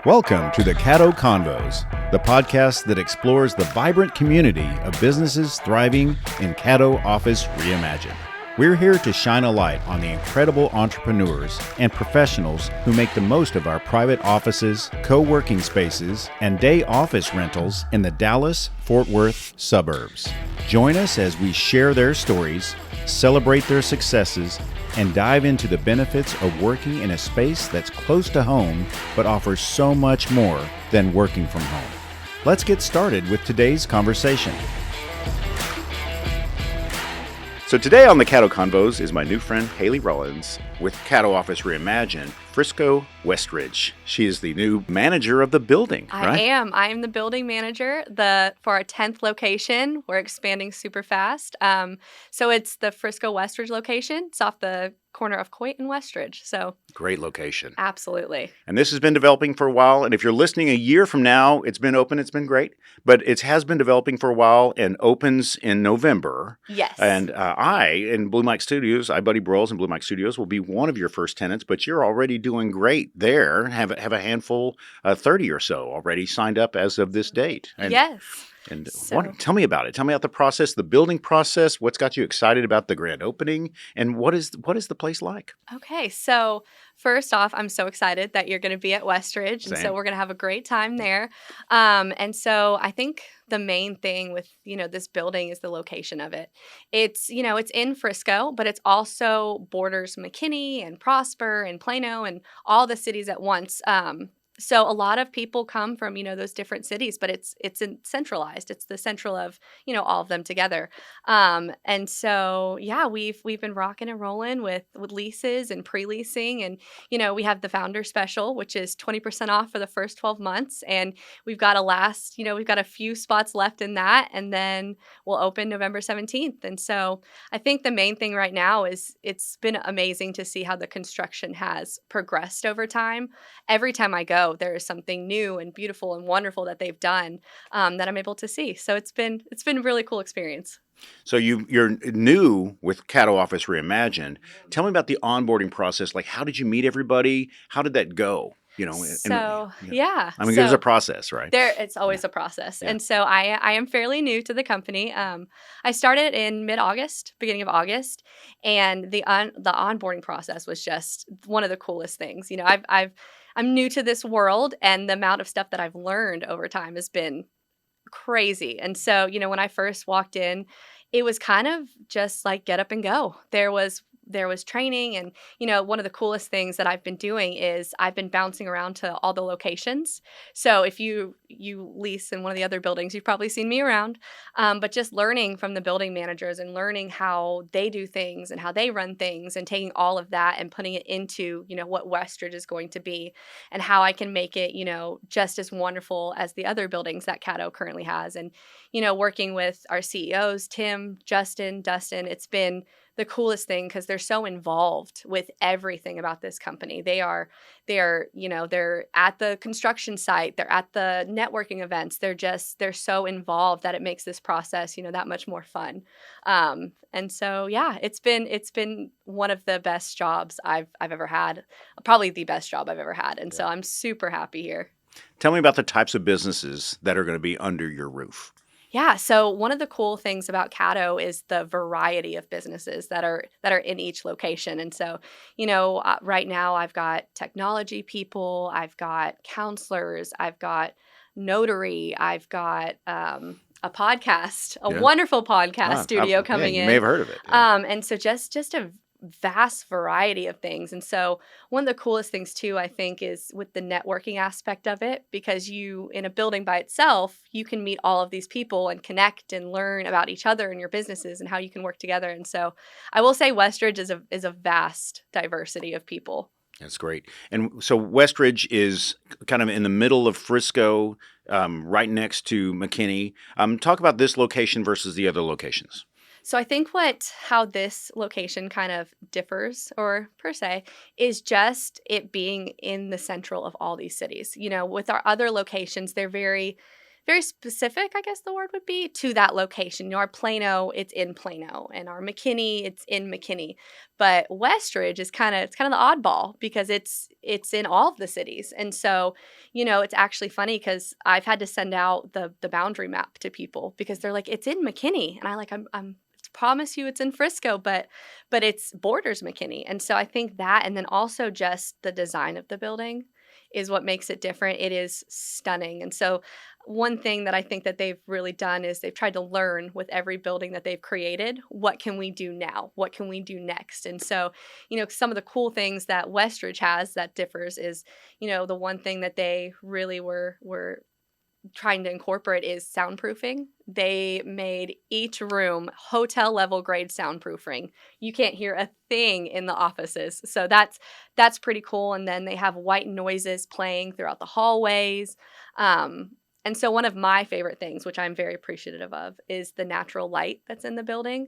Welcome to the Caddo Convos, the podcast that explores the vibrant community of businesses thriving in Caddo Office Reimagined. We're here to shine a light on the incredible entrepreneurs and professionals who make the most of our private offices, co-working spaces, and day office rentals in the Dallas-Fort Worth suburbs. Join us as we share their stories, celebrate their successes, and dive into the benefits of working in a space that's close to home but offers so much more than working from home. Let's get started with today's conversation. So today on the Caddo Convos is my new friend Hayley Rowlands with Caddo Office Reimagined, Frisco Westridge. She is the new manager of the building, right? I am the building manager for our 10th location. We're expanding super fast. So it's the Frisco Westridge location. It's off the corner of Coit and Westridge. So great location. Absolutely. And this has been developing for a while. And if you're listening a year from now, it's been open. It's been great. But it has been developing for a while and opens in November. Yes. And I, in Blue Mike Studios, Buddy Broyles in Blue Mike Studios, will be one of your first tenants. But you're already doing great there. Have a handful, 30 or so already signed up as of this date. And, yes. And tell me about it. Tell me about the process, the building process. What's got you excited about the grand opening, and what is the place like? Okay, so first off, I'm so excited that you're going to be at Westridge, Same. and so we're going to have a great time there. And so I think the main thing with this building is the location of it. It's it's in Frisco, but it's also borders McKinney and Prosper and Plano and all the cities at once. So a lot of people come from, those different cities, but it's centralized. It's the central of, all of them together. And so, yeah, we've been rocking and rolling with leases and pre-leasing. And, we have the founder special, which is 20% off for the first 12 months. And we've got we've got a few spots left in that. And then we'll open November 17th. And so I think the main thing right now is it's been amazing to see how the construction has progressed over time. Every time I go, there is something new and beautiful and wonderful that they've done that I'm able to see. So it's been a really cool experience. So you're new with Caddo Office Reimagined. Tell me about the onboarding process. Like, how did you meet everybody? How did that go? Yeah. I mean, there's a process, right? It's always a process. Yeah. And so I am fairly new to the company. I started in beginning of August, and the onboarding process was just one of the coolest things. I'm new to this world, and the amount of stuff that I've learned over time has been crazy. And so, when I first walked in, it was kind of just like get up and go. There was training, and one of the coolest things that I've been doing is I've been bouncing around to all the locations. So if you lease in one of the other buildings, you've probably seen me around, but just learning from the building managers and learning how they do things and how they run things, and taking all of that and putting it into what Westridge is going to be, and how I can make it just as wonderful as the other buildings that Caddo currently has. And working with our CEOs, Tim, Justin, Dustin, it's been the coolest thing because they're so involved with everything about this company. They're at the construction site, they're at the networking events. They're so involved that it makes this process, that much more fun. And so, yeah, it's been one of the best jobs I've ever had, probably the best job I've ever had. And so I'm super happy here. Tell me about the types of businesses that are going to be under your roof. Yeah, so one of the cool things about Caddo is the variety of businesses that are in each location. And so, right now I've got technology people, I've got counselors, I've got notary, I've got a podcast, wonderful podcast studio coming in. You may have heard of it. Yeah. And so just a vast variety of things. And so one of the coolest things too, I think, is with the networking aspect of it, because in a building by itself, you can meet all of these people and connect and learn about each other and your businesses and how you can work together. And so I will say Westridge is a vast diversity of people. That's great. And so Westridge is kind of in the middle of Frisco, right next to McKinney. Talk about this location versus the other locations. So I think how this location kind of differs, or per se, is just it being in the central of all these cities. With our other locations, they're very very specific, I guess the word would be, to that location. Our Plano, it's in Plano, and our McKinney, it's in McKinney. But Westridge is kind of the oddball because it's in all of the cities. And so, it's actually funny because I've had to send out the boundary map to people because they're like, it's in McKinney. And I'm promise you it's in Frisco, but it's borders McKinney. And so I think that, and then also just the design of the building is what makes it different. It is stunning. And so one thing that I think that they've really done is they've tried to learn with every building that they've created, what can we do now? What can we do next? And so, some of the cool things that Westridge has that differs is, the one thing that they really were trying to incorporate is soundproofing. They made each room hotel level grade soundproofing. You can't hear a thing in the offices. So that's pretty cool. And then they have white noises playing throughout the hallways. And so one of my favorite things, which I'm very appreciative of, is the natural light that's in the building.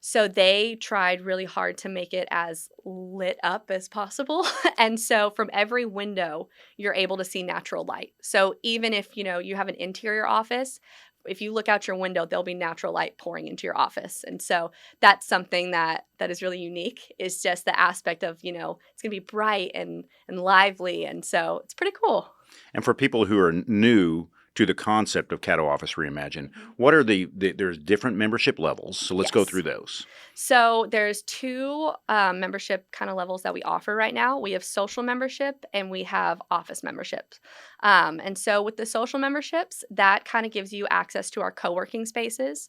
So they tried really hard to make it as lit up as possible. And so from every window, you're able to see natural light. So even if, you have an interior office, if you look out your window, there'll be natural light pouring into your office. And so that's something that is really unique, is just the aspect of, it's going to be bright and lively. And so it's pretty cool. And for people who are new to the concept of Caddo Office Reimagined, what are there's different membership levels. So let's go through those. So there's two membership kind of levels that we offer right now. We have social membership and we have office memberships. And so with the social memberships, that kind of gives you access to our co-working spaces.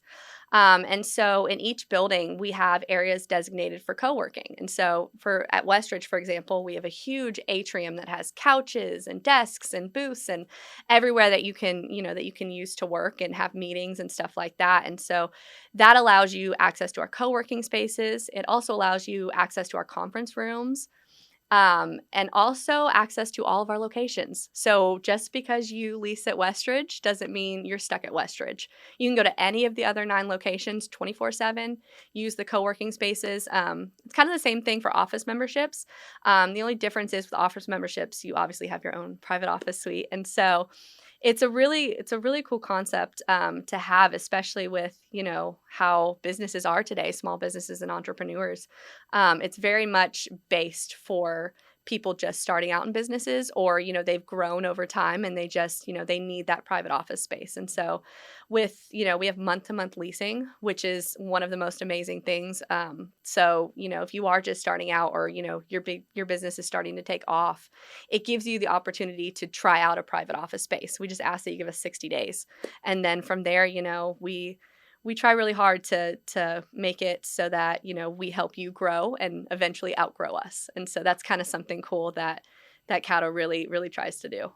And so in each building, we have areas designated for co-working. And so at Westridge, for example, we have a huge atrium that has couches and desks and booths and everywhere that you can use to work and have meetings and stuff like that. And so that allows you access to our co-working spaces. It also allows you access to our conference rooms. And also access to all of our locations. So just because you lease at Westridge doesn't mean you're stuck at Westridge. You can go to any of the other 9 locations 24/7, use the co-working spaces. It's kind of the same thing for office memberships. The only difference is with office memberships, you obviously have your own private office suite. And so it's a really cool concept to have, especially with, how businesses are today, small businesses and entrepreneurs. It's very much based for people just starting out in businesses, or, they've grown over time and they just, they need that private office space. And so with, we have month-to-month leasing, which is one of the most amazing things. So, if you are just starting out, or, your business is starting to take off, it gives you the opportunity to try out a private office space. We just ask that you give us 60 days. And then from there, we try really hard to make it so that, we help you grow and eventually outgrow us. And so that's kind of something cool that Caddo really, really tries to do.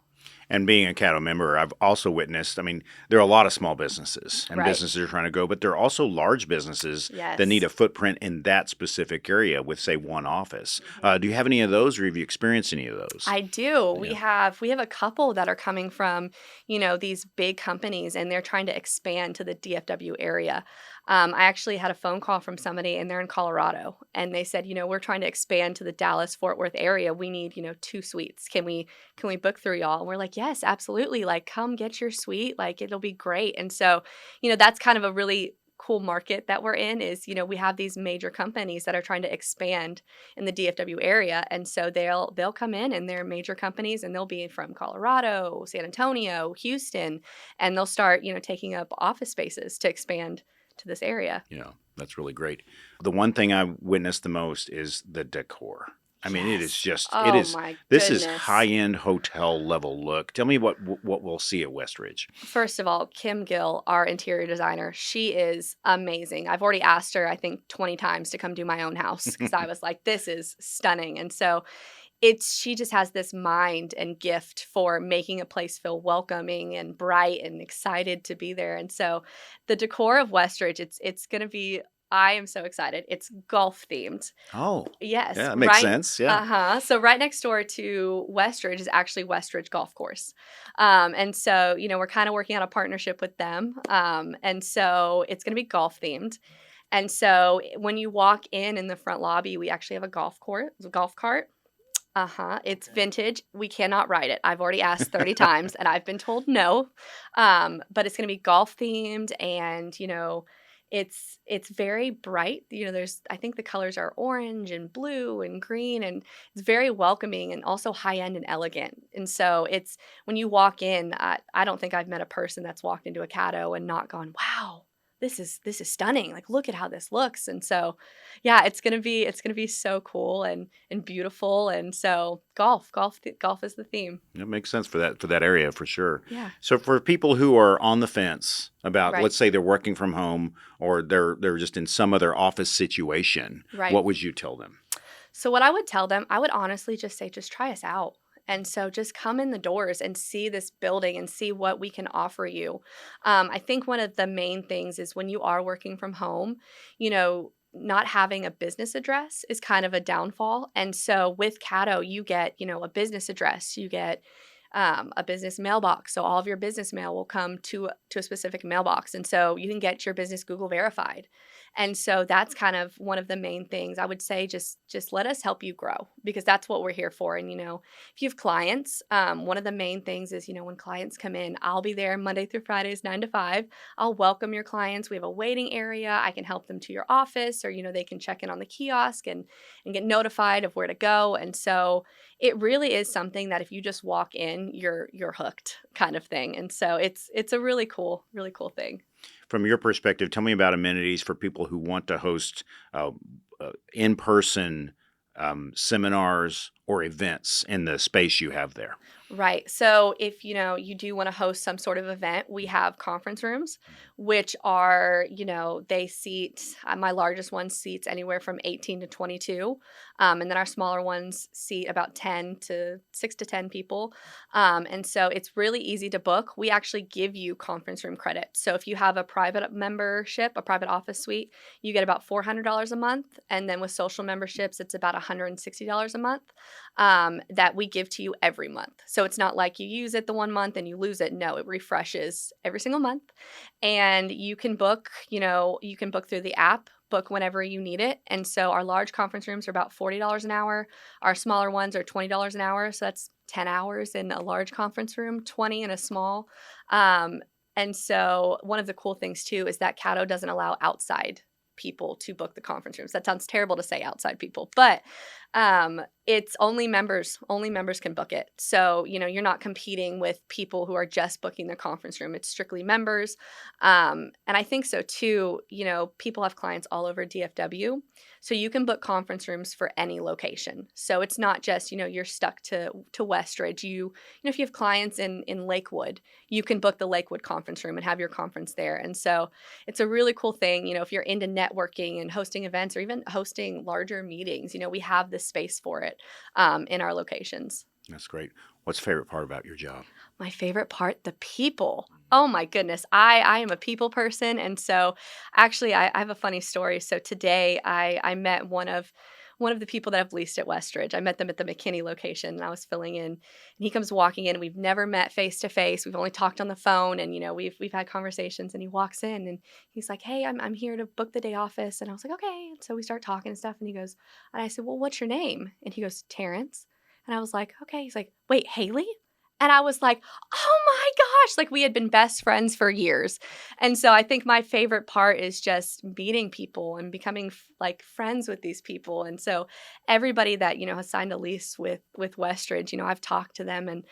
And being a Caddo member, I've also witnessed, there are a lot of small businesses and Right. businesses are trying to go, but there are also large businesses Yes. that need a footprint in that specific area with, say, one office. Do you have any of those, or have you experienced any of those? I do. We have a couple that are coming from, these big companies, and they're trying to expand to the DFW area. I actually had a phone call from somebody, and they're in Colorado, and they said, we're trying to expand to the Dallas-Fort Worth area. We need, 2 suites. Can we book through y'all? And we're like, yes, absolutely. Like, come get your suite. Like, it'll be great. And so, that's kind of a really cool market that we're in, is, we have these major companies that are trying to expand in the DFW area. And so they'll come in, and they're major companies, and they'll be from Colorado, San Antonio, Houston, and they'll start, taking up office spaces to expand to this area. Yeah, that's really great. The one thing I witnessed the most is the decor. It is just, my this is goodness. high-end hotel level look. Tell me what we'll see at Westridge. First of all, Kim Gill, our interior designer, she is amazing. I've already asked her, I think, 20 times to come do my own house because I was like, this is stunning. And so she just has this mind and gift for making a place feel welcoming and bright and excited to be there. And so the decor of Westridge, it's going to be, I am so excited. It's golf themed. Oh, Yes. yeah, that makes sense. Yeah. Uh-huh. So right next door to Westridge is actually Westridge Golf Course. And so, we're kind of working on a partnership with them. And so it's going to be golf themed. And so when you walk in the front lobby, we actually have a golf cart. It's vintage. We cannot ride it. I've already asked 30 times and I've been told no. But it's going to be golf themed and, it's very bright. I think the colors are orange and blue and green and it's very welcoming and also high end and elegant. And so it's when you walk in, I don't think I've met a person that's walked into a Caddo and not gone, wow, this is stunning. Like, look at how this looks. And so, yeah, it's gonna be so cool and beautiful. And so golf is the theme. It makes sense for that area for sure. Yeah. So for people who are on the fence about, Right. let's say they're working from home or they're just in some other office situation, Right. what would you tell them? So what I would tell them, I would honestly just say, just try us out. And so just come in the doors and see this building and see what we can offer you. I think one of the main things is when you are working from home, not having a business address is kind of a downfall. And so with Caddo, you get, a business address, you get a business mailbox. So all of your business mail will come to a specific mailbox. And so you can get your business Google verified. And so that's kind of one of the main things. I would say just let us help you grow because that's what we're here for. And, if you have clients, one of the main things is, when clients come in, I'll be there Monday through Fridays, 9 to 5. I'll welcome your clients. We have a waiting area. I can help them to your office or, they can check in on the kiosk and get notified of where to go. And so it really is something that if you just walk in, you're hooked kind of thing. And so it's a really cool thing. From your perspective, tell me about amenities for people who want to host in-person seminars or events in the space you have there. Right. So if, you do want to host some sort of event, we have conference rooms, which are, they seat, my largest one seats anywhere from 18 to 22. And then our smaller ones seat about 6 to 10 people. And so it's really easy to book. We actually give you conference room credit. So if you have a private membership, a private office suite, you get about $400 a month. And then with social memberships, it's about $160 a month that we give to you every month. So it's not like you use it the one month and you lose it. No, it refreshes every single month. And you can book, through the app, book whenever you need it. And so our large conference rooms are about $40 an hour. Our smaller ones are $20 an hour. So that's 10 hours in a large conference room, 20 in a small. And so one of the cool things too is that Caddo doesn't allow outside people to book the conference rooms. That sounds terrible to say, outside people, but it's only members can book it. So, you're not competing with people who are just booking the conference room. It's strictly members. And I think so too, people have clients all over DFW. So you can book conference rooms for any location. So it's not just, you're stuck to Westridge. If you have clients in Lakewood, you can book the Lakewood conference room and have your conference there. And so it's a really cool thing, if you're into networking and hosting events or even hosting larger meetings, we have the space for it in our locations. That's great. What's the favorite part about your job? My favorite part, the people. Oh my goodness. I am a people person. And so actually I have a funny story. So today I met one of the people that I've leased at Westridge. I met them at the McKinney location and I was filling in and he comes walking in. We've never met face to face. We've only talked on the phone and, we've had conversations and he walks in and he's like, hey, I'm here to book the day office. And I was like, okay. And so we start talking and stuff. And he goes, and I said, well, what's your name? And he goes, Terrence. And I was like, okay. He's like, wait, Hayley? And I was like, oh my gosh, like we had been best friends for years. And so I think my favorite part is just meeting people and becoming like friends with these people. And so everybody that, has signed a lease with Westridge, I've talked to them and,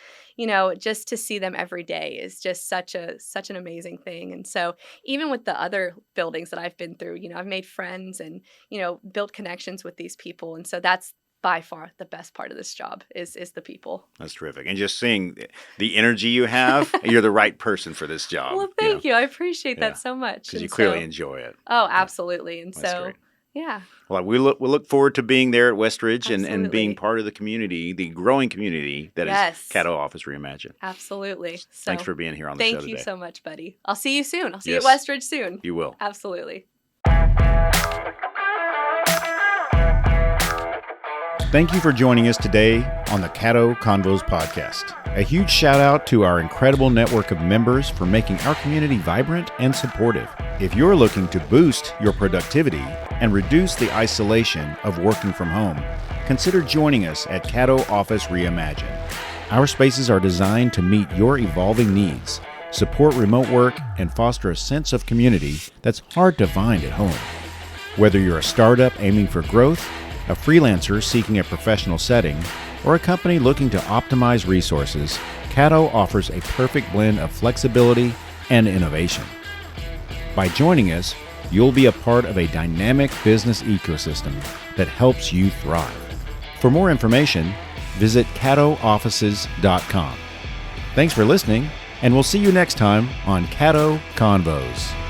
just to see them every day is just such an amazing thing. And so even with the other buildings that I've been through, I've made friends and, built connections with these people. And so that's by far the best part of this job is the people. That's terrific. And just seeing the energy you have, you're the right person for this job. Well, thank you. I appreciate that so much. Because you clearly enjoy it. Oh, absolutely. And that's great. Yeah. Well, we look forward to being there at Westridge and being part of the community, the growing community that is Caddo Office Reimagined. Absolutely. So, thanks for being here on the show today. Thank you so much, buddy. I'll see you soon. I'll see you at Westridge soon. You will. Absolutely. Thank you for joining us today on the Caddo Convos podcast. A huge shout out to our incredible network of members for making our community vibrant and supportive. If you're looking to boost your productivity and reduce the isolation of working from home, consider joining us at Caddo Office Reimagined. Our spaces are designed to meet your evolving needs, support remote work, and foster a sense of community that's hard to find at home. Whether you're a startup aiming for growth, a freelancer seeking a professional setting, or a company looking to optimize resources, Caddo offers a perfect blend of flexibility and innovation. By joining us, you'll be a part of a dynamic business ecosystem that helps you thrive. For more information, visit caddooffices.com. Thanks for listening, and we'll see you next time on Caddo Convos.